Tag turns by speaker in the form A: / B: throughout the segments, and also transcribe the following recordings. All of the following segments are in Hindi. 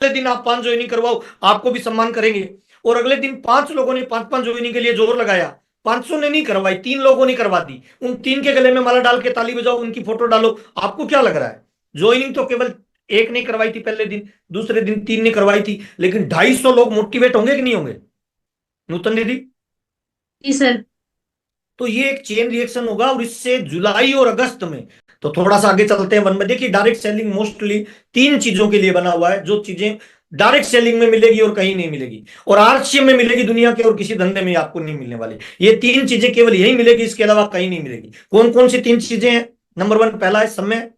A: अगले दिन आप 5 ज्वाइनिंग करवाओ, आपको भी सम्मान करेंगे। और अगले दिन 5 लोगों ने 5-5 ज्वाइनिंग के लिए जोर लगाया, 500 ने नहीं करवाई, 3 लोगों ने करवा दी। उन 3 के गले में माला डाल के ताली बजाओ, उनकी फोटो डालो। आपको क्या लग रहा है? ज्वाइनिंग तो केवल एक ने करवाई थी पहले दिन, दूसरे दिन 3 ने करवाई थी, लेकिन 250 लोग मोटिवेट होंगे कि नहीं होंगे, नूतन दीदी?
B: जी सर।
A: तो ये एक चेन रिएक्शन होगा, और इससे जुलाई और अगस्त में, तो थोड़ा सा आगे चलते हैं वन में। देखिए, डायरेक्ट सेलिंग मोस्टली 3 चीजों के लिए बना हुआ है, जो चीजें डायरेक्ट सेलिंग में मिलेगी और कहीं नहीं मिलेगी, और आरसीएम में मिलेगी दुनिया के और किसी धंधे में आपको नहीं मिलने वाली। ये 3 चीजें केवल यही मिलेगी, इसके अलावा कहीं नहीं मिलेगी। कौन कौन सी 3 चीजें हैं? नंबर 1, पहला है समय,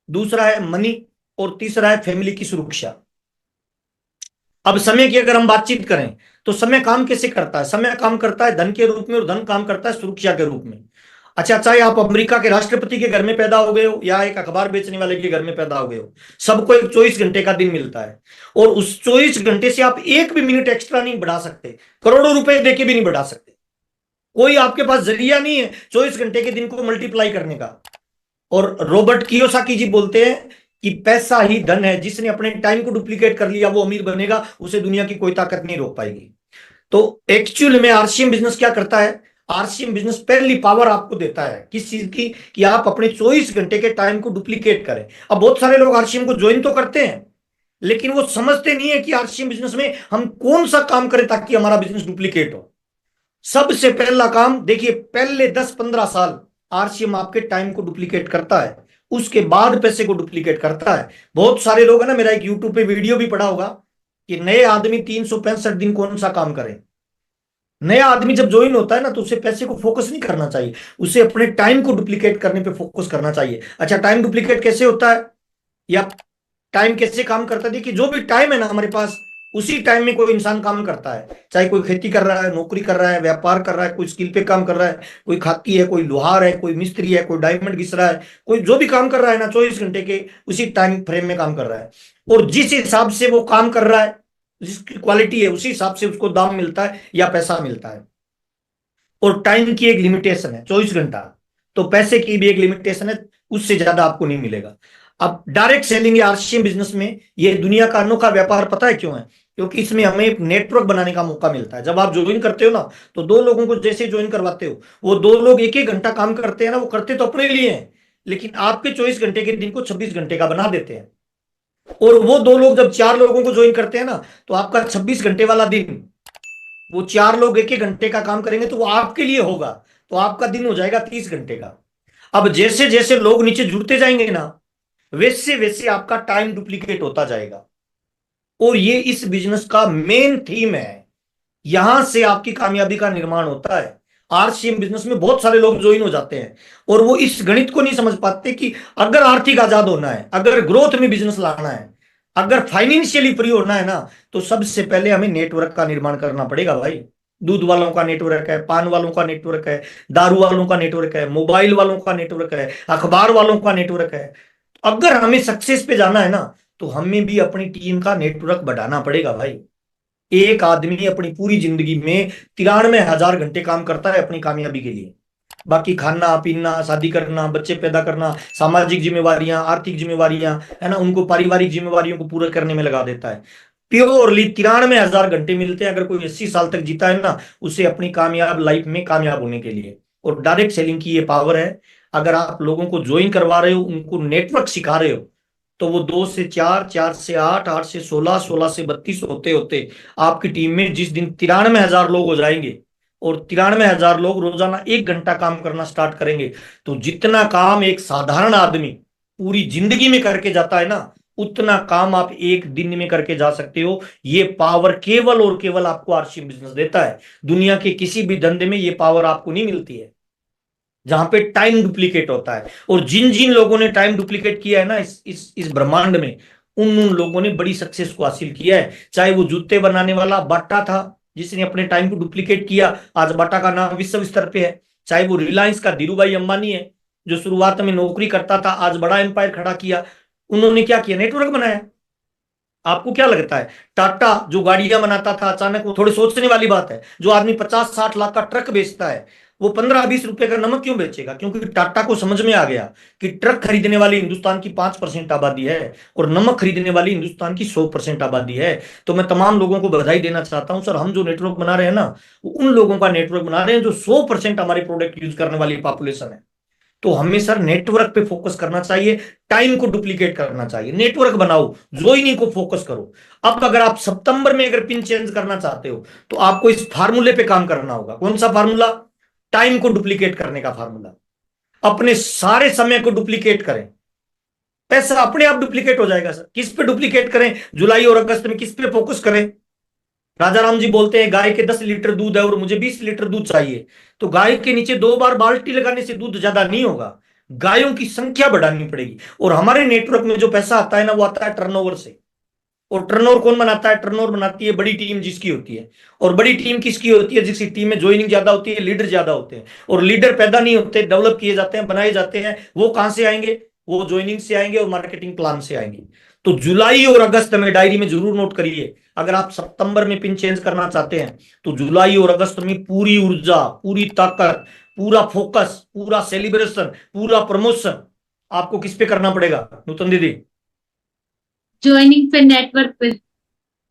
A: दूसरा है मनी, और तीसरा है फैमिली की सुरक्षा। अब समय की अगर हम बातचीत करें, तो समय काम कैसे करता है? समय काम करता है धन के रूप में, और धन काम करता है सुरक्षा के रूप में। अच्छा, चाहे आप अमेरिका के राष्ट्रपति के घर में पैदा हो गए हो, या एक अखबार बेचने वाले के घर में पैदा हो गए हो, सबको एक 24 घंटे का दिन मिलता है, और उस 24 घंटे से आप एक भी मिनट एक्स्ट्रा नहीं बढ़ा सकते, करोड़ों रुपए देके भी नहीं बढ़ा सकते। कोई आपके पास जरिया नहीं है 24 घंटे के दिन को मल्टीप्लाई करने का। और रॉबर्ट कियोसाकी जी बोलते हैं कि पैसा ही धन है, जिसने अपने टाइम को डुप्लीकेट कर लिया वो अमीर बनेगा, उसे दुनिया की कोई ताकत नहीं रोक पाएगी। तो एक्चुअल में आरसीएम बिजनेस क्या करता है? आरसीएम बिजनेस पहली पावर आपको देता है किस चीज की? कि आप अपने 24 घंटे के टाइम को डुप्लीकेट करें। अब बहुत सारे लोग आरसीएम को ज्वाइन तो करते हैं, लेकिन वो समझते नहीं है कि आरसीएम बिजनेस में हम कौन सा काम करें ताकि हमारा बिजनेस डुप्लीकेट हो। सबसे पहला काम देखिए, पहले 10-15 साल आरसीएम आपके टाइम को डुप्लीकेट करता है, उसके बाद पैसे को डुप्लीकेट करता है। बहुत सारे लोग है ना, मेरा एक यूट्यूब पे वीडियो भी पड़ा होगा कि नए आदमी 365 दिन कौन सा काम करें। नया आदमी जब ज्वाइन होता है ना, तो उसे पैसे को फोकस नहीं करना चाहिए, उसे अपने टाइम को डुप्लीकेट करने पे फोकस करना चाहिए। अच्छा, टाइम डुप्लीकेट कैसे होता है, या टाइम कैसे काम करता है? देखिए, जो भी टाइम है ना हमारे पास, उसी टाइम में कोई इंसान काम करता है, चाहे कोई खेती कर रहा है, नौकरी कर रहा है, व्यापार कर रहा है, कोई स्किल पे काम कर रहा है, कोई खाकी है, कोई लोहार है, कोई मिस्त्री है, कोई डायमंड घिस रहा है, कोई जो भी काम कर रहा है ना, 24 घंटे के उसी टाइम फ्रेम में काम कर रहा है। और जिस हिसाब से वो काम कर रहा है, जिसकी क्वालिटी है, उसी हिसाब से उसको दाम मिलता है या पैसा मिलता है। और टाइम की एक लिमिटेशन है 24 घंटा, तो पैसे की भी एक लिमिटेशन है, उससे ज्यादा आपको नहीं मिलेगा। अब डायरेक्ट सेलिंग या आरसीएम बिजनेस में ये दुनिया का अनोखा व्यापार पता है क्यों है? क्योंकि इसमें हमें एक नेटवर्क बनाने का मौका मिलता है। जब आप ज्वाइन करते हो ना, तो 2 लोगों को जैसे ज्वाइन करवाते हो, वो 2 लोग एक एक घंटा काम करते हैं ना, वो करते तो अपने लिए हैं, लेकिन आपके 24 घंटे के दिन को 26 घंटे का बना देते हैं। और वो 2 लोग जब 4 लोगों को ज्वाइन करते हैं ना, तो आपका 26 घंटे वाला दिन, वो 4 लोग एक एक घंटे का काम करेंगे तो वो आपके लिए होगा, तो आपका दिन हो जाएगा 30 घंटे का। अब जैसे जैसे लोग नीचे जुड़ते जाएंगे ना, वैसे वैसे आपका टाइम डुप्लीकेट होता जाएगा। और ये इस बिजनेस का मेन थीम है, यहां से आपकी कामयाबी का निर्माण होता है। आरसीएम बिजनेस में बहुत सारे लोग ज्वाइन हो जाते हैं, और वो इस गणित को नहीं समझ पाते कि अगर आर्थिक आजाद होना है, अगर ग्रोथ में बिजनेस लाना है, अगर फाइनेंशियली फ्री होना है ना, तो सबसे पहले हमें नेटवर्क का निर्माण करना पड़ेगा भाई। दूध वालों का नेटवर्क है, पान वालों का नेटवर्क है, दारू वालों का नेटवर्क है, मोबाइल वालों का नेटवर्क है, अखबार वालों का नेटवर्क है। अगर हमें सक्सेस पे जाना है ना, तो हमें भी अपनी टीम का नेटवर्क बढ़ाना पड़ेगा भाई। एक आदमी अपनी पूरी जिंदगी में 93,000 घंटे काम करता है अपनी कामयाबी के लिए। बाकी खाना पीना, शादी करना, बच्चे पैदा करना, सामाजिक जिम्मेवारियां, आर्थिक जिम्मेवारियां, है ना, उनको पारिवारिक जिम्मेवारियों को पूरा करने में लगा देता है। प्योरली 93,000 घंटे मिलते हैं अगर कोई 80 साल तक जीता है ना, उसे अपनी कामयाब लाइफ में कामयाब होने के लिए। और डायरेक्ट सेलिंग की ये पावर है। अगर आप लोगों को ज्वाइन करवा रहे हो, उनको नेटवर्क सिखा रहे हो, तो वो 2 से 4, 4 से 8, 8 से 16, 16 से 32 होते होते आपकी टीम में जिस दिन 93,000 लोग हो जाएंगे, और 93,000 लोग रोजाना 1 घंटा काम करना स्टार्ट करेंगे, तो जितना काम एक साधारण आदमी पूरी जिंदगी में करके जाता है ना, उतना काम आप एक दिन में करके जा सकते हो। ये पावर केवल और केवल आपको आरसीएम बिजनेस देता है। दुनिया के किसी भी धंधे में ये पावर आपको नहीं मिलती है, जहां पे टाइम डुप्लीकेट होता है। और जिन जिन लोगों ने टाइम डुप्लीकेट किया है ना इस ब्रह्मांड में, उन उन लोगों ने बड़ी सक्सेस को हासिल किया है। चाहे वो जूते बनाने वाला बाटा था, जिसने अपने टाइम को डुप्लीकेट किया, आज बाटा का नाम विश्व स्तर पे है। चाहे वो रिलायंस का धीरू भाई अंबानी है, जो शुरुआत में नौकरी करता था, आज बड़ा एम्पायर खड़ा किया। उन्होंने क्या किया? नेटवर्क बनाया। आपको क्या लगता है, टाटा जो गाड़ियां बनाता था, अचानक वो, थोड़ी सोचने वाली बात है, जो आदमी 50-60 लाख का ट्रक बेचता है, वो 15-20 रुपए का नमक क्यों बेचेगा? क्योंकि टाटा को समझ में आ गया कि ट्रक खरीदने वाली हिंदुस्तान की 5% आबादी है और नमक खरीदने वाली हिंदुस्तान की 100% आबादी है। तो मैं तमाम लोगों को बधाई देना चाहता हूं सर, हम जो नेटवर्क बना रहे हैं ना, वो उन लोगों का नेटवर्क बना रहे हैं जो 100% हमारे प्रोडक्ट यूज करने वाली पॉपुलेशन है। तो हमें सर नेटवर्क पे फोकस करना चाहिए, टाइम को डुप्लीकेट करना चाहिए, नेटवर्क बनाओ, ज्वाइनिंग को फोकस करो। अब अगर आप सितंबर में अगर पिन चेंज करना चाहते हो तो आपको इस फार्मूले पे काम करना होगा। कौन सा फार्मूला? टाइम को डुप्लीकेट करने का फार्मूला। अपने सारे समय को डुप्लीकेट करें, पैसा अपने आप डुप्लीकेट हो जाएगा सर। किस पे डुप्लीकेट करें? जुलाई और अगस्त में किस पे फोकस करें? राजा राम जी बोलते हैं गाय के 10 लीटर दूध है और मुझे 20 लीटर दूध चाहिए, तो गाय के नीचे 2 बार बाल्टी लगाने से दूध ज्यादा नहीं होगा, गायों की संख्या बढ़ानी पड़ेगी। और हमारे नेटवर्क में जो पैसा आता है ना, वो आता है टर्नओवर से। और टर्नओवर कौन बनाता है? टर्नओवर बनाती है बड़ी टीम जिसकी होती है। और बड़ी टीम किसकी होती है? जिसकी टीम में ज्वाइनिंग ज्यादा होती है, लीडर ज्यादा होते हैं। और लीडर पैदा नहीं होते, डेवलप किए जाते हैं, बनाए जाते हैं। वो कहां से आएंगे? वो ज्वाइनिंग से आएंगे और मार्केटिंग प्लान से आएंगे। तो जुलाई और अगस्त में डायरी में जरूर नोट करिए, अगर आप सितंबर में पिन चेंज करना चाहते हैं तो जुलाई और अगस्त में पूरी ऊर्जा, पूरी ताकत, पूरा फोकस, पूरा सेलिब्रेशन, पूरा प्रमोशन आपको किस पे करना पड़ेगा नूतन दीदी?
B: ज्वाइनिंग पे, नेटवर्क पे।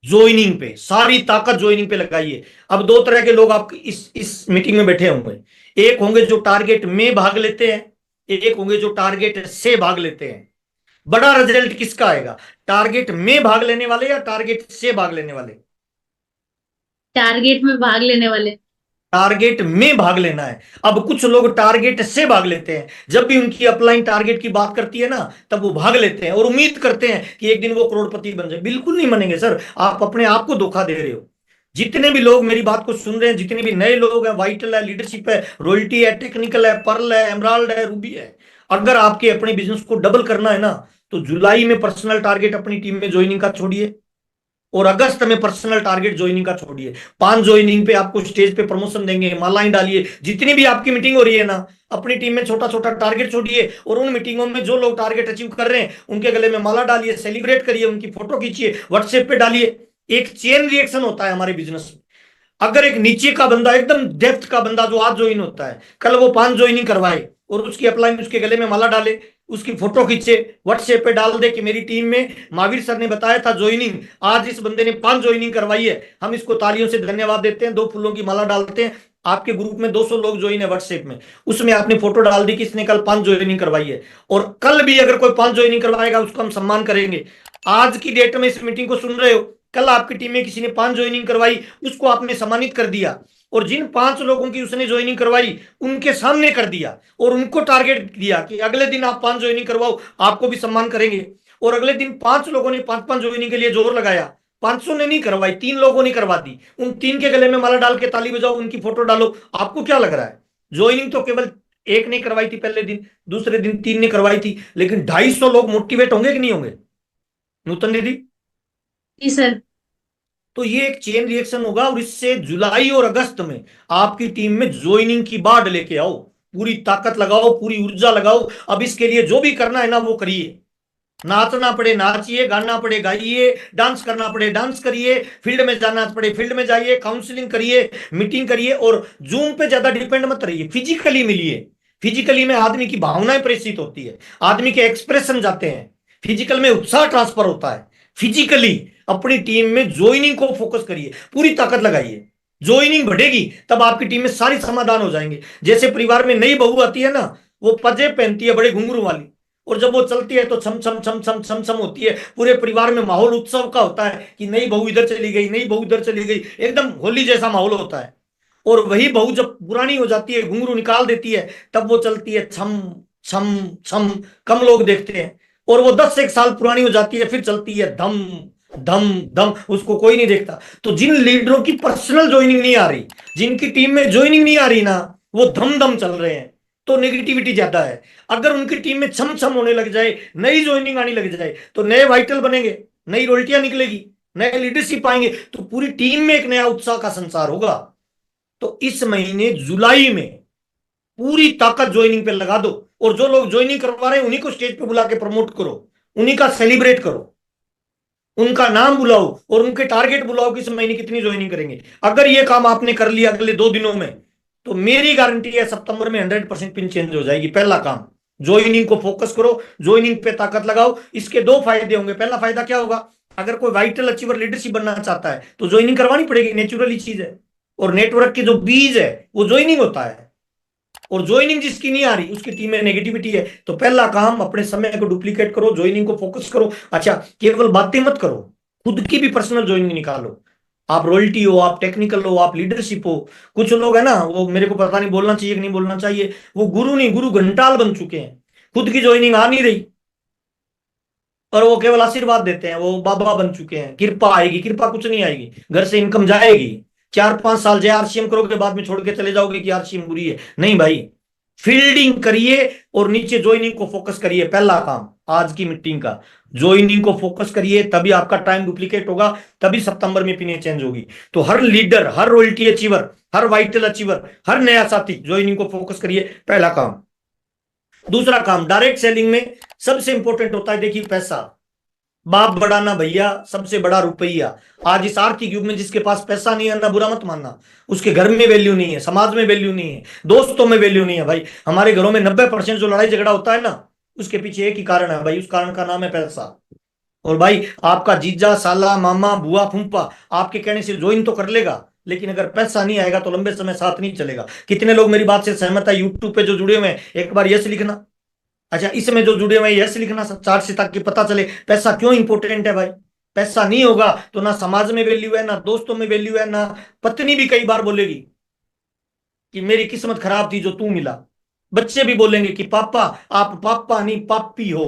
A: ज्वाइनिंग पे, सारी ताकत ज्वाइनिंग पे लगाइए। अब दो तरह के लोग आप इस मीटिंग में बैठे होंगे। एक होंगे जो टारगेट में भाग लेते हैं, एक होंगे जो टारगेट से भाग लेते हैं। बड़ा रिजल्ट किसका आएगा? टारगेट में भाग लेने वाले या टारगेट से भाग लेने वाले?
B: टारगेट में भाग लेने वाले।
A: टारगेट में भाग लेना है। अब कुछ लोग टारगेट से भाग लेते हैं, जब भी उनकी अपलाइन टारगेट की बात करती है ना, तब वो भाग लेते हैं और उम्मीद करते हैं कि एक दिन वो करोड़पति बन जाए। बिल्कुल नहीं बनेंगे सर, आप अपने आप को धोखा दे रहे हो। जितने भी लोग मेरी बात को सुन रहे हैं, जितने भी नए लोग हैं, वाइटल है, लीडरशिप है, रॉयल्टी है, टेक्निकल है, पर्ल है, एमराल्ड है, रूबी है, अगर आपके अपने बिजनेस को डबल करना है ना, तो जुलाई में पर्सनल टारगेट अपनी टीम में ज्वाइनिंग का छोड़िए और अगस्त में पर्सनल टारगेट ज्वाइनिंग का छोड़िए। 5 ज्वाइनिंग पे आपको स्टेज पे प्रमोशन देंगे, मालाएं डालिए। जितनी भी आपकी मीटिंग हो रही है ना, अपनी टीम में छोटा छोटा टारगेट छोड़िए और उन मीटिंगों में जो लोग टारगेट अचीव कर रहे हैं उनके गले में माला डालिए, सेलिब्रेट करिए, उनकी फोटो खींचिए, व्हाट्सएप पे डालिए। एक चेन रिएक्शन होता है हमारे बिजनेस में। अगर एक नीचे का बंदा, एकदम डेप्थ का बंदा जो आज ज्वाइन होता है, कल वो 5 ज्वाइनिंग करवाए और उसकी अपलाइन उसके गले में माला डाले, उसकी फोटो खींचे, व्हाट्सएप पे डाल दे कि मेरी टीम में महावीर सर ने बताया था ज्वाइनिंग, आज इस बंदे ने 5 ज्वाइनिंग करवाई है, हम इसको तालियों से धन्यवाद देते हैं, 2 फूलों की माला डालते हैं। आपके ग्रुप में 200 लोग ज्वाइन है व्हाट्सएप में, उसमें आपने फोटो डाल दी कि इसने कल 5 ज्वाइनिंग करवाई है, और कल भी अगर कोई 5 ज्वाइनिंग करवाएगा उसको हम सम्मान करेंगे। आज की डेट में इस मीटिंग को सुन रहे हो, कल आपकी टीम में किसी ने 5 ज्वाइनिंग करवाई, उसको आपने सम्मानित कर दिया, और जिन 5 लोगों की उसने ज्वाइनिंग करवाई उनके सामने कर दिया और उनको टारगेट दिया कि अगले दिन आप 5 ज्वाइनिंग करवाओ, आपको भी सम्मान करेंगे। और अगले दिन 5 लोगों ने 5-5 ज्वाइनिंग के लिए जोर लगाया, 500 ने नहीं करवाई, 3 लोगों ने करवा दी, उन 3 के गले में माला डाल के ताली बजाओ, उनकी फोटो डालो। आपको क्या लग रहा है, ज्वाइनिंग तो केवल एक ने करवाई थी पहले दिन, दूसरे दिन 3 ने करवाई थी, लेकिन 250 लोग मोटिवेट होंगे कि नहीं होंगे नूतन दीदी?
B: जी सर।
A: तो ये एक चेन रिएक्शन होगा और इससे जुलाई और अगस्त में आपकी टीम में ज्वाइनिंग की बाढ़ लेके आओ, पूरी ताकत लगाओ, पूरी ऊर्जा लगाओ। अब इसके लिए जो भी करना है ना वो करिए, नाचना पड़े नाचिए, गाना पड़े गाइए, डांस करना पड़े डांस करिए, फील्ड में जाना पड़े फील्ड में जाइए, काउंसलिंग करिए, मीटिंग करिए, और जूम पे ज्यादा डिपेंड मत रहिए, फिजिकली मिलिए। फिजिकली में आदमी की भावनाएं प्रेषित होती है, आदमी के एक्सप्रेशन जाते हैं, फिजिकल में उत्साह ट्रांसफर होता है। फिजिकली अपनी टीम में ज्वाइनिंग को फोकस करिए, पूरी ताकत लगाइए, ज्वाइनिंग बढ़ेगी तब आपकी टीम में सारी समाधान हो जाएंगे। जैसे परिवार में नई बहू आती है ना, वो पजे पहनती है बड़े घुंघरू वाली, और जब वो चलती है तो छम छम छम छम छम छम होती है, पूरे परिवार में माहौल उत्सव का होता है कि नई बहू इधर चली गई, नई बहू इधर चली गई, एकदम होली जैसा माहौल होता है। और वही बहू जब पुरानी हो जाती है, घुंघरू निकाल देती है, तब वो चलती है छम छम छम, कम लोग देखते हैं। और वो 10 एक साल पुरानी हो जाती है, फिर चलती है धम धम धम, उसको कोई नहीं देखता। तो जिन लीडरों की पर्सनल ज्वाइनिंग नहीं आ रही, जिनकी टीम में ज्वाइनिंग नहीं आ रही ना, वो धम धम चल रहे हैं, तो नेगेटिविटी ज्यादा है। अगर उनकी टीम में छम छम होने लग जाए, नई ज्वाइनिंग आने लग जाए, तो नए वाइटल बनेंगे, नई रोल्टियां निकलेगी, नए लीडरशिप आएंगे, तो पूरी टीम में एक नया उत्साह का संसार होगा। तो इस महीने जुलाई में पूरी ताकत ज्वाइनिंग पे लगा दो, और जो लोग ज्वाइनिंग करवा रहे हैं उन्हीं को स्टेज पे बुला के प्रमोट करो, उन्हीं का सेलिब्रेट करो। उनका नाम बुलाओ और उनके टारगेट बुलाओ कि इस महीने कितनी ज्वाइनिंग करेंगे। अगर ये काम आपने कर लिया अगले 2 दिनों में, तो मेरी गारंटी है सितंबर में 100% पिन चेंज हो जाएगी। पहला काम, ज्वाइनिंग को फोकस करो, ज्वाइनिंग पे ताकत लगाओ। इसके 2 फायदे होंगे। पहला फायदा क्या होगा, अगर कोई वाइटल अचीवर लीडरशिप बनना चाहता है तो ज्वाइनिंग करवानी पड़ेगी, नेचुरली चीज है। और नेटवर्क के जो बीज है वो ज्वाइनिंग होता है, और ज्वाइनिंग जिसकी नहीं आ रही उसकी टीम में नेगेटिविटी है। तो पहला काम, अपने समय को डुप्लीकेट करो, ज्वाइनिंग को फोकस करो। अच्छा, केवल बातें मत करो, खुद की भी पर्सनल ज्वाइनिंग निकालो। आप रॉयल्टी हो, आप टेक्निकल हो, आप लीडरशिप हो। कुछ लोग है ना, वो मेरे को पता नहीं बोलना चाहिए कि नहीं बोलना चाहिए, वो गुरु नहीं गुरु घंटाल बन चुके हैं। खुद की ज्वाइनिंग आ नहीं रही और वो केवल आशीर्वाद देते हैं, वो बाबा बन चुके हैं। कृपा आएगी, कृपा कुछ नहीं आएगी, घर से इनकम जाएगी। 4-5 साल जय आरसीएम करोगे, बाद में छोड़ के चले जाओगे कि आरसीएम बुरी है। नहीं भाई, फील्डिंग करिए और नीचे ज्वाइनिंग को फोकस करिए। पहला काम आज की मीटिंग का, ज्वाइनिंग को फोकस करिए, तभी आपका टाइम डुप्लीकेट होगा, तभी सितंबर में पिने चेंज होगी। तो हर लीडर, हर रॉयल्टी अचीवर, हर वाइटल अचीवर, हर नया साथी ज्वाइनिंग को फोकस करिए, पहला काम। दूसरा काम, डायरेक्ट सेलिंग में सबसे इंपॉर्टेंट होता है, देखिए पैसा। बाप बड़ा ना भैया, सबसे बड़ा रुपया। आज इस आर्थिक युग में जिसके पास पैसा नहीं है ना, बुरा मत मानना, उसके घर में वैल्यू नहीं है, समाज में वैल्यू नहीं है, दोस्तों में वैल्यू नहीं है भाई। हमारे घरों में 90% जो लड़ाई झगड़ा होता है ना, उसके पीछे एक ही कारण है भाई, उस कारण का नाम है पैसा। और भाई, आपका जीजा, साला, मामा, बुआ, फूफा आपके कहने से ज्वाइन तो कर लेगा, लेकिन अगर पैसा नहीं आएगा तो लंबे समय साथ नहीं चलेगा। कितने लोग मेरी बात से सहमत है? यूट्यूब पे जो जुड़े हुए हैं, एक बार यस लिखना। अच्छा, इसमें जो जुड़े हुए हैं यस लिखना चार्ट से, ताकि पता चले पैसा क्यों इंपॉर्टेंट है भाई। पैसा नहीं होगा तो ना समाज में वैल्यू है, ना दोस्तों में वैल्यू है, ना पत्नी भी कई बार बोलेगी कि मेरी किस्मत खराब थी जो तू मिला। बच्चे भी बोलेंगे कि पापा आप पापा नहीं पापी हो।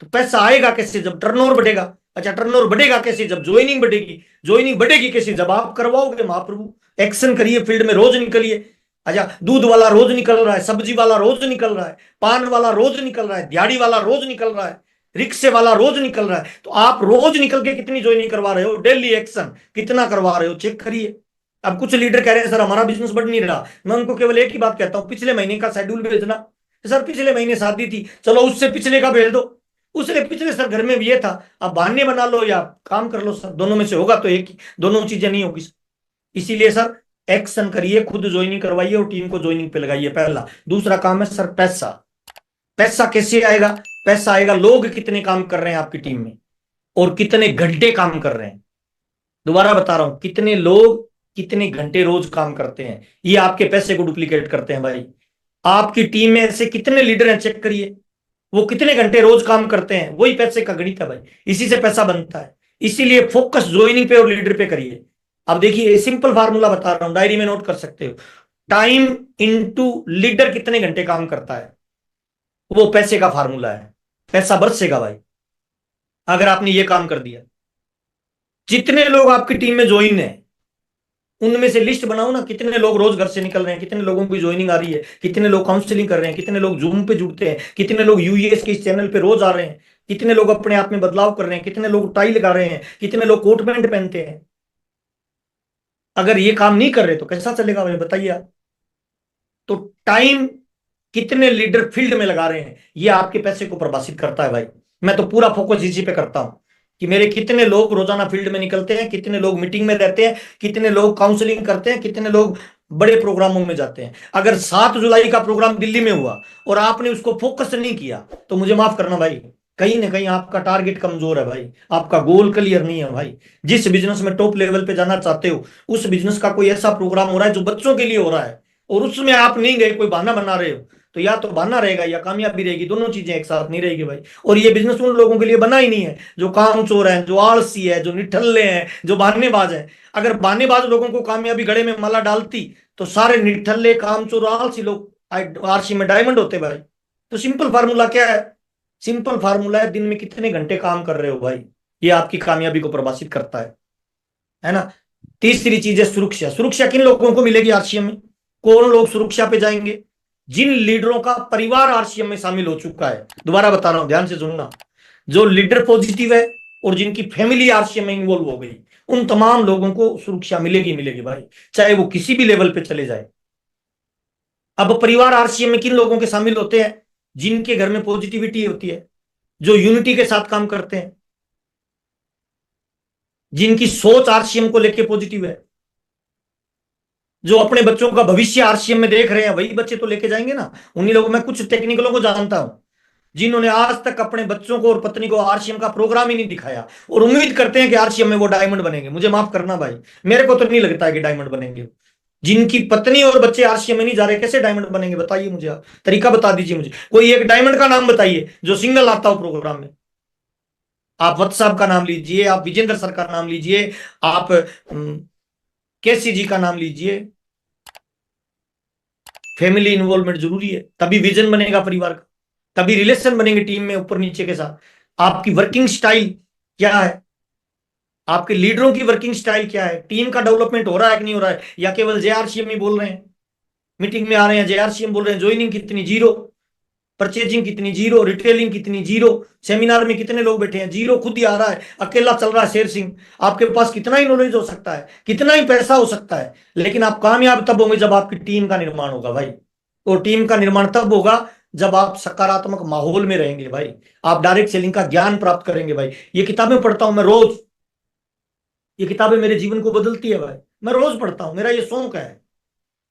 A: तो पैसा आएगा कैसे? जब टर्नओवर बढ़ेगा। अच्छा, टर्नओवर बढ़ेगा कैसे? जब ज्वाइनिंग बढ़ेगी। ज्वाइनिंग बढ़ेगी कैसे? जब आप करवाओगे महाप्रभु। एक्शन करिए, फील्ड में रोज निकलिए। अच्छा, दूध वाला रोज निकल रहा है, सब्जी वाला रोज निकल रहा है, पान वाला रोज निकल रहा है, दिहाड़ी वाला रोज निकल रहा है, रिक्शे वाला रोज निकल रहा है। तो आप रोज निकल के कितनी ज्वाइनिंग करवा रहे हो? डेली एक्शन कितना करवा रहे हो, चेक करिए। अब कुछ लीडर कह रहे हैं सर हमारा बिजनेस बढ़ नहीं रहा। मैं उनको केवल एक ही बात कहता हूं, पिछले महीने का शेड्यूल भेजना। सर पिछले महीने शादी थी, चलो उससे पिछले का भेज दो। उसने पिछले सर घर में भी ये था। अब बहाने बना लो या काम कर लो सर, दोनों में से होगा तो एक ही, दोनों चीजें नहीं होगी। इसीलिए सर एक्शन करिए, खुद ज्वाइनिंग करवाइए और टीम को ज्वाइनिंग पे लगाइए, पहला। दूसरा काम है सर पैसा। पैसा कैसे आएगा? पैसा आएगा, लोग कितने काम कर रहे हैं आपकी टीम में और कितने घंटे काम कर रहे हैं। दोबारा बता रहा हूं, कितने लोग कितने घंटे रोज काम करते हैं, ये आपके पैसे को डुप्लीकेट करते हैं भाई। आपकी टीम में ऐसे कितने लीडर हैं, चेक करिए, वो कितने घंटे रोज काम करते हैं, वही पैसे का गणित है भाई। इसी से पैसा बनता है। इसीलिए फोकस ज्वाइनिंग पे और लीडर पे करिए। अब देखिए, सिंपल फार्मूला बता रहा हूं, डायरी में नोट कर सकते हो। टाइम इनटू लीडर कितने घंटे काम करता है, वो पैसे का फार्मूला है। पैसा बरसेगा भाई अगर आपने ये काम कर दिया। जितने लोग आपकी टीम में ज्वाइन है, उनमें से लिस्ट बनाओ ना, कितने लोग रोज घर से निकल रहे हैं, कितने लोगों की ज्वाइनिंग आ रही है, कितने लोग काउंसलिंग कर रहे हैं, कितने लोग जूम पे जुड़ते हैं, कितने लोग यूएस के इस चैनल पे रोज आ रहे हैं, कितने लोग अपने आप में बदलाव कर रहे हैं, कितने लोग टाई लगा रहे हैं, कितने लोग कोट पैंट पहनते हैं। अगर ये काम नहीं कर रहे तो कैसा चलेगा भाई, बताइए आप। तो टाइम कितने लीडर फील्ड में लगा रहे हैं, ये आपके पैसे को प्रभावित करता है भाई। मैं तो पूरा फोकस इसी पे करता हूं कि मेरे कितने लोग रोजाना फील्ड में निकलते हैं, कितने लोग मीटिंग में रहते हैं, कितने लोग काउंसलिंग करते हैं, कितने लोग बड़े प्रोग्रामों में जाते हैं। अगर 7 जुलाई का प्रोग्राम दिल्ली में हुआ और आपने उसको फोकस नहीं किया, तो मुझे माफ करना भाई, कहीं ना कहीं आपका टारगेट कमजोर है भाई, आपका गोल क्लियर नहीं है भाई। जिस बिजनेस में टॉप लेवल पे जाना चाहते हो, उस बिजनेस का कोई ऐसा प्रोग्राम हो रहा है जो बच्चों के लिए हो रहा है, और उसमें आप नहीं गए, कोई बहाना बना रहे हो, तो या तो बहाना रहेगा या कामयाबी रहेगी, दोनों चीजें एक साथ नहीं रहेगी भाई। और ये बिजनेस उन लोगों के लिए बना ही नहीं है जो कामचोर हैं, जो आलसी है, जो निठल्ले हैं, जो बहानेबाज हैं। अगर बहानेबाज लोगों को कामयाबी गले में माला डालती, तो सारे निठल्ले, कामचोर, आलसी लोग आरसी में डायमंड होते भाई। तो सिंपल फार्मूला क्या है? सिंपल फार्मूला है, दिन में कितने घंटे काम कर रहे हो भाई, ये आपकी कामयाबी को प्रभावित करता है ना। तीसरी चीज है सुरक्षा। सुरक्षा किन लोगों को मिलेगी आरसीएम में? कौन लोग सुरक्षा पे जाएंगे? जिन लीडरों का परिवार आरसीएम में शामिल हो चुका है। दोबारा बता रहा हूं, ध्यान से सुनना। जो लीडर पॉजिटिव है और जिनकी फैमिली आरसीएम में इन्वॉल्व हो गई, उन तमाम लोगों को सुरक्षा मिलेगी, मिलेगी भाई, चाहे वो किसी भी लेवल पे चले जाए। अब परिवार आरसीएम में किन लोगों के शामिल होते हैं? जिनके घर में पॉजिटिविटी होती है, जो यूनिटी के साथ काम करते हैं, जिनकी सोच आरसीएम को लेके पॉजिटिव है, जो अपने बच्चों का भविष्य आरसीएम में देख रहे हैं, वही बच्चे तो लेके जाएंगे ना। उन्हीं लोगों, मैं कुछ टेक्निकलों को जानता हूं जिन्होंने आज तक अपने बच्चों को और पत्नी को आरसीएम का प्रोग्राम ही नहीं दिखाया और उम्मीद करते हैं कि आरसीएम में वो डायमंड बनेंगे। मुझे माफ करना भाई, मेरे को तो नहीं लगता है कि डायमंड बनेंगे। जिनकी पत्नी और बच्चे आरसीएम में नहीं जा रहे, कैसे डायमंड बनेंगे? बताइए मुझे, आप तरीका बता दीजिए मुझे। कोई एक डायमंड का नाम बताइए जो सिंगल आता हो प्रोग्राम में। आप वत्स साहब का नाम लीजिए, आप विजेंद्र सर का नाम लीजिए, आप केसी जी का नाम लीजिए। फैमिली इन्वॉल्वमेंट जरूरी है, तभी विजन बनेगा परिवार का, तभी रिलेशन बनेंगे टीम में ऊपर नीचे के साथ। आपकी वर्किंग स्टाइल क्या है? आपके लीडरों की वर्किंग स्टाइल क्या है? टीम का डेवलपमेंट हो रहा है कि नहीं हो रहा है, या केवल जेआरसीएम ही बोल रहे हैं? मीटिंग में आ रहे हैं, जेआरसीएम बोल रहे हैं, ज्वाइनिंग कितनी जीरो, परचेजिंग कितनी जीरो, रिटेलिंग कितनी जीरो, सेमिनार में कितने लोग बैठे हैं जीरो, खुद ही आ रहा है, अकेला चल रहा है शेर सिंह। आपके पास कितना ही नॉलेज हो सकता है, कितना ही पैसा हो सकता है, लेकिन आप कामयाब तब होंगे जब आपकी टीम का निर्माण होगा भाई। और टीम का निर्माण तब होगा जब आप सकारात्मक माहौल में रहेंगे भाई। आप डायरेक्ट सेलिंग का ज्ञान प्राप्त करेंगे भाई। ये किताबें पढ़ता हूं मैं रोज, ये किताबें मेरे जीवन को बदलती है भाई। मैं रोज पढ़ता हूं, मेरा ये शौक है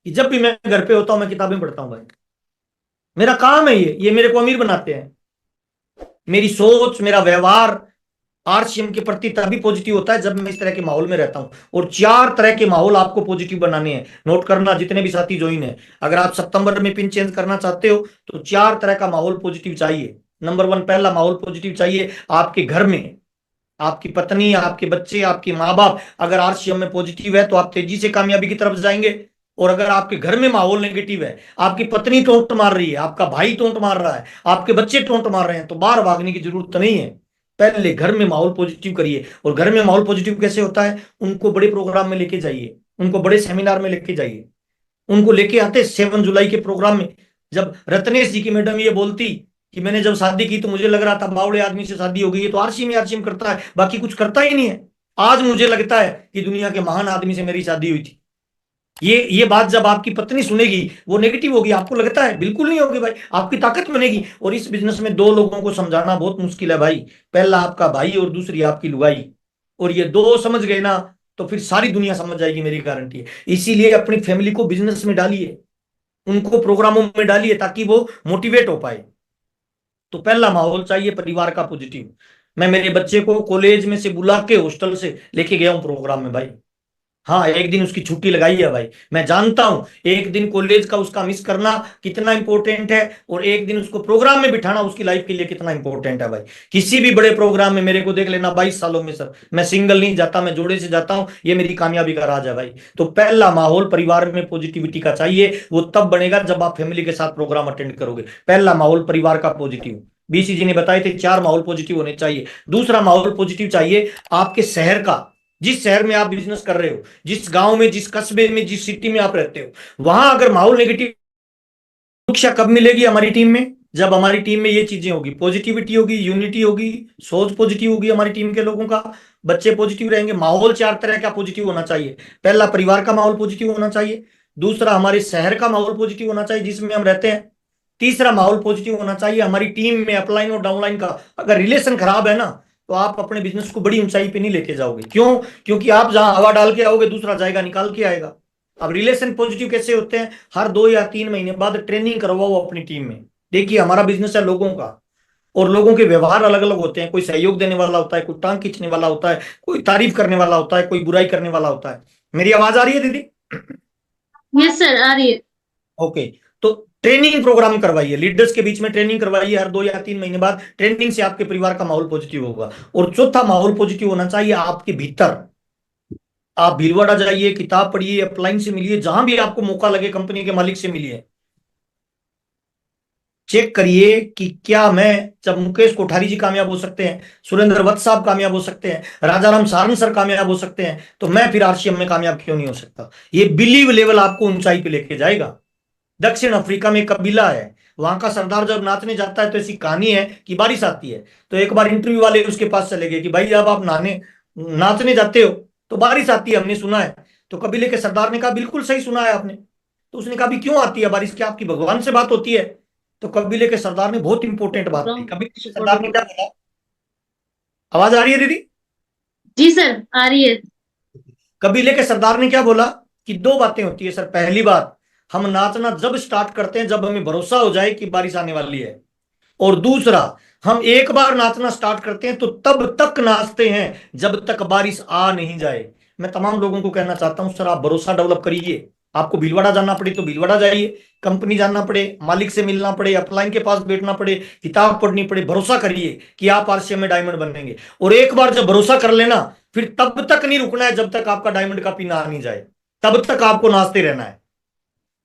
A: कि जब भी मैं घर पे होता हूं मैं किताबें पढ़ता हूं भाई। मेरा काम है ये मेरे को अमीर बनाते हैं। मेरी सोच, मेरा व्यवहार आरसीएम के प्रति तभी पॉजिटिव होता है जब मैं इस तरह के माहौल में रहता हूं। और 4 तरह के माहौल आपको पॉजिटिव बनाने हैं, नोट करना जितने भी साथी ज्वाइन है। अगर आप सितंबर में पिन चेंज करना चाहते हो तो 4 तरह का माहौल पॉजिटिव चाहिए। नंबर 1, पहला माहौल पॉजिटिव चाहिए आपके घर में। आपकी पत्नी, आपके बच्चे, आपके माँ बाप अगर आरसीएम में पॉजिटिव है तो आप तेजी से कामयाबी की तरफ जाएंगे। और अगर आपके घर में माहौल नेगेटिव है, आपकी पत्नी टोंट मार रही है, आपका भाई टोंट मार रहा है, आपके बच्चे टोंट मार रहे हैं, तो बाहर भागने की जरूरत नहीं है। पहले घर में माहौल पॉजिटिव करिए। और घर में माहौल पॉजिटिव कैसे होता है? उनको बड़े प्रोग्राम में लेके जाइए, उनको बड़े सेमिनार में लेके जाइए। उनको लेके आते 7 जुलाई के प्रोग्राम में। जब रत्नेश जी की मैडम ये बोलती कि मैंने जब शादी की तो मुझे लग रहा था बावड़े आदमी से शादी हो गई है, तो आरसीएम करता है, बाकी कुछ करता ही नहीं है। आज मुझे लगता है कि दुनिया के महान आदमी से मेरी शादी हुई थी। ये बात जब आपकी पत्नी सुनेगी वो नेगेटिव होगी, आपको लगता है? बिल्कुल नहीं होगी भाई, आपकी ताकत बनेगी। और इस बिजनेस में 2 लोगों को समझाना बहुत मुश्किल है भाई। पहला आपका भाई और दूसरी आपकी लुगाई। और ये 2 समझ गए ना तो फिर सारी दुनिया समझ जाएगी, मेरी गारंटी है। इसीलिए अपनी फैमिली को बिजनेस में डालिए, उनको प्रोग्रामों में डालिए ताकि वो मोटिवेट हो पाए। तो पहला माहौल चाहिए परिवार का पॉजिटिव। मैं मेरे बच्चे को कॉलेज में से बुला के हॉस्टल से लेके गया हूं प्रोग्राम में भाई। हाँ, एक दिन उसकी छुट्टी लगाई है भाई। मैं जानता हूं एक दिन कॉलेज का उसका मिस करना कितना इंपॉर्टेंट है, और एक दिन उसको प्रोग्राम में बिठाना उसकी लाइफ के लिए कितना इंपॉर्टेंट है भाई। किसी भी बड़े प्रोग्राम में मेरे को देख लेना 22 सालों में सर, मैं सिंगल नहीं जाता, मैं जोड़े से जाता हूं। ये मेरी कामयाबी का राज है भाई। तो पहला माहौल परिवार में पॉजिटिविटी का चाहिए, वो तब बनेगा जब आप फैमिली के साथ प्रोग्राम अटेंड करोगे। पहला माहौल परिवार का पॉजिटिव। बीसी जी ने बताए थे 4 माहौल पॉजिटिव होने चाहिए। दूसरा माहौल पॉजिटिव चाहिए आपके शहर का। जिस शहर में आप बिजनेस कर रहे हो, जिस गांव में, जिस कस्बे में, जिस सिटी में आप रहते हो, वहां अगर माहौल नेगेटिव, शिक्षा कब मिलेगी हमारी टीम में? जब हमारी टीम में ये चीजें होगी, पॉजिटिविटी होगी, यूनिटी होगी, सोच पॉजिटिव होगी हमारी टीम के लोगों का, बच्चे पॉजिटिव रहेंगे। माहौल 4 तरह का पॉजिटिव होना चाहिए। पहला परिवार का माहौल पॉजिटिव होना चाहिए। दूसरा हमारे शहर का माहौल पॉजिटिव होना चाहिए जिसमें हम रहते हैं। तीसरा माहौल पॉजिटिव होना चाहिए हमारी टीम में, अपलाइन और डाउनलाइन का। अगर रिलेशन खराब है ना तो आप अपने बिजनेस को बड़ी ऊंचाई पे नहीं लेके जाओगे। क्यों? क्योंकि आप जहां हवा डाल के आओगे दूसरा जाएगा निकाल के आएगा। अब रिलेशन पॉजिटिव कैसे होते हैं? हर 2 या 3 महीने बाद ट्रेनिंग करवाओ अपनी टीम में। देखिए, हमारा बिजनेस है लोगों का, और लोगों के व्यवहार अलग अलग होते हैं। कोई सहयोग देने वाला होता है, कोई टांग खींचने वाला होता है, कोई तारीफ करने वाला होता है, कोई बुराई करने वाला होता है। मेरी आवाज आ रही है दीदी?
B: यस सर, आ रही है।
A: ओके। तो ट्रेनिंग प्रोग्राम करवाइए, लीडर्स के बीच में ट्रेनिंग करवाइए हर 2 या 3 महीने बाद। ट्रेनिंग से आपके परिवार का माहौल पॉजिटिव होगा। और चौथा माहौल पॉजिटिव होना चाहिए आपके भीतर। आप भीलवाड़ा जाइए, किताब पढ़िए, अपलाइन से मिलिए, जहां भी आपको मौका लगे कंपनी के मालिक से मिलिए। चेक करिए कि क्या मैं, जब मुकेश कोठारी जी कामयाब हो सकते हैं, सुरेंद्र वत्स साहब कामयाब हो सकते हैं, राजाराम सारंग सर कामयाब हो सकते हैं, तो मैं फिर आरसीएम में कामयाब क्यों नहीं हो सकता? ये बिलीव लेवल आपको ऊंचाई पे लेके जाएगा। दक्षिण अफ्रीका में एक कबीला है, वहां का सरदार जब नाचने जाता है तो ऐसी कहानी है कि बारिश आती है। तो एक बार इंटरव्यू वाले उसके पास चले गए कि भाई जब आप नहाने नाचने जाते हो तो बारिश आती है, हमने सुना है। तो कबीले के सरदार ने कहा बिल्कुल सही सुना है आपने। तो उसने कहा भी क्यों आती है बारिश, क्या आपकी भगवान से बात होती है? तो कबीले के सरदार ने बहुत इंपॉर्टेंट बात की। कबीले के सरदार ने क्या बोला? आवाज आ रही है दीदी?
B: जी सर, आ रही है।
A: कबीले के सरदार ने क्या बोला कि दो बातें होती है सर। पहली बात, हम नाचना जब स्टार्ट करते हैं जब हमें भरोसा हो जाए कि बारिश आने वाली है। और दूसरा, हम एक बार नाचना स्टार्ट करते हैं तो तब तक नाचते हैं जब तक बारिश आ नहीं जाए। मैं तमाम लोगों को कहना चाहता हूं सर, आप भरोसा डेवलप करिए। आपको भीलवाड़ा जाना पड़े तो भीलवाड़ा जाइए, कंपनी जाना पड़े, मालिक से मिलना पड़े, अपलाइन के पास बैठना पड़े, किताब पढ़नी पड़े, भरोसा करिए कि आप आरसीएम में डायमंड बनेंगे। और एक बार जब भरोसा कर लेना, फिर तब तक नहीं रुकना है जब तक आपका डायमंड का पिन आ नहीं जाए। तब तक आपको नाचते रहना है।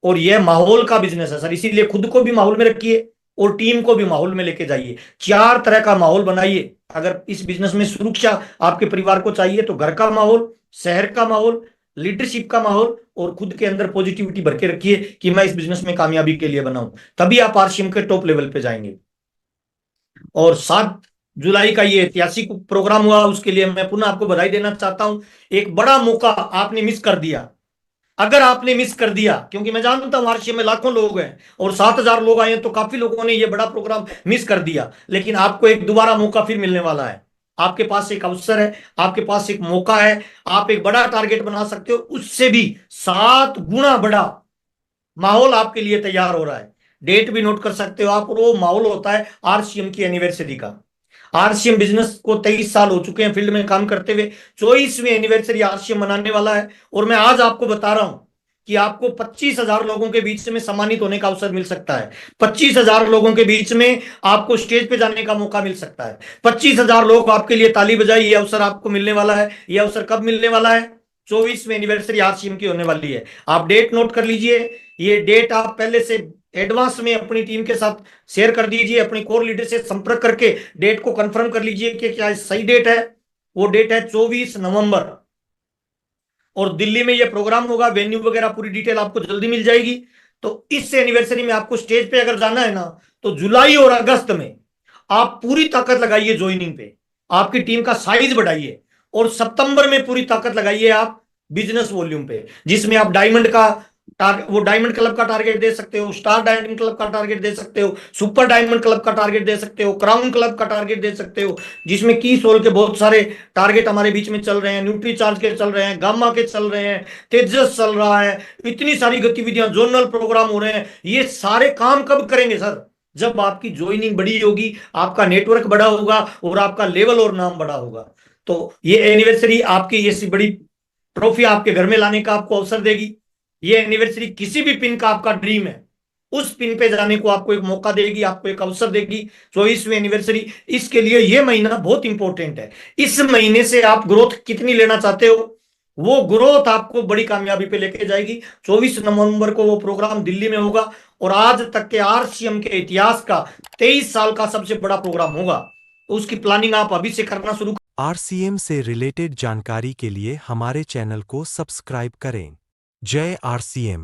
A: और यह माहौल का बिजनेस है सर, इसीलिए खुद को भी माहौल में रखिए और टीम को भी माहौल में लेके जाइए। चार तरह का माहौल बनाइए। अगर इस बिजनेस में सुरक्षा आपके परिवार को चाहिए तो घर का माहौल, शहर का माहौल, लीडरशिप का माहौल और खुद के अंदर पॉजिटिविटी भर के रखिए कि मैं इस बिजनेस में कामयाबी के लिए बनाऊं। तभी आप आरसीएम के टॉप लेवल पे जाएंगे। और 7 जुलाई का ये ऐतिहासिक प्रोग्राम हुआ, उसके लिए मैं पुनः आपको बधाई देना चाहता हूं। एक बड़ा मौका आपने मिस कर दिया। अगर आपने मिस कर दिया, क्योंकि मैं जानता हूं आरसीएम में लाखों लोग हैं और 7,000 लोग आए हैं, तो काफी लोगों ने ये बड़ा प्रोग्राम मिस कर दिया। लेकिन आपको एक दोबारा मौका फिर मिलने वाला है। आपके पास एक अवसर है, आपके पास एक मौका है। आप एक बड़ा टारगेट बना सकते हो, उससे भी 7 गुना बड़ा माहौल आपके लिए तैयार हो रहा है। डेट भी नोट कर सकते हो आप, और वो माहौल होता है आरसीएम की एनिवर्सरी का। आरसीएम बिजनेस को 23 साल हो चुके हैं फील्ड में काम करते हुए। 24वीं एनिवर्सरी आरसीएम मनाने वाला है। और मैं आज आपको बता रहा हूं कि आपको 25,000 लोगों के बीच में सम्मानित होने का अवसर मिल सकता है। 25,000 लोगों के बीच में आपको स्टेज पे जाने का मौका मिल सकता है। 25,000 लोग आपके लिए ताली बजाए, ये अवसर आपको मिलने वाला है। ये अवसर कब मिलने वाला है? 24वीं एनिवर्सरी आरसीएम की होने वाली है। आप डेट नोट कर लीजिए। ये डेट आप पहले से एडवांस में अपनी टीम के साथ शेयर कर दीजिए, अपनी कोर लीडर से संपर्क करके डेट को कंफर्म कर लीजिए कि क्या सही डेट है। वो डेट है 24 नवंबर। और दिल्ली में ये प्रोग्राम होगा। वेन्यू वगैरह पूरी डिटेल आपको जल्दी मिल जाएगी। तो इस एनिवर्सरी में आपको स्टेज पे अगर जाना है ना, तो जुलाई और अगस्त में आप पूरी ताकत लगाइए ज्वाइनिंग पे, आपकी टीम का साइज बढ़ाइए। और सितंबर में पूरी ताकत लगाइए आप बिजनेस वॉल्यूम पे, जिसमें आप डायमंड का वो डायमंड क्लब का टारगेट दे सकते हो, स्टार डायमंड क्लब का टारगेट दे सकते हो, सुपर डायमंड क्लब का टारगेट दे सकते हो, क्राउन क्लब का टारगेट दे सकते हो। जिसमें की सोल के बहुत सारे टारगेट हमारे बीच में चल रहे हैं, न्यूट्री चार्ज के चल रहे हैं, गामा के चल रहे हैं, तेजस चल रहा है। इतनी सारी गतिविधियां, जोनल प्रोग्राम हो रहे हैं। ये सारे काम कब करेंगे सर? जब आपकी ज्वाइनिंग बड़ी होगी, आपका नेटवर्क बड़ा होगा और आपका लेवल और नाम बड़ा होगा। तो ये एनिवर्सरी आपकी ये बड़ी ट्रॉफी आपके घर में लाने का आपको अवसर देगी। ये एनिवर्सरी किसी भी पिन का आपका ड्रीम है, उस पिन पे जाने को आपको एक मौका देगी, आपको एक अवसर देगी। 24वीं एनिवर्सरी, इसके लिए ये महीना बहुत इंपॉर्टेंट है। इस महीने से आप ग्रोथ कितनी लेना चाहते हो, वो ग्रोथ आपको बड़ी कामयाबी पे लेके जाएगी। 24 नवंबर को वो प्रोग्राम दिल्ली में होगा और आज तक के आरसीएम के इतिहास का 23 साल का सबसे बड़ा प्रोग्राम होगा। तो उसकी प्लानिंग आप अभी से करना शुरू।
C: आरसीएम से रिलेटेड जानकारी के लिए हमारे चैनल को सब्सक्राइब करें। जय आरसीएम।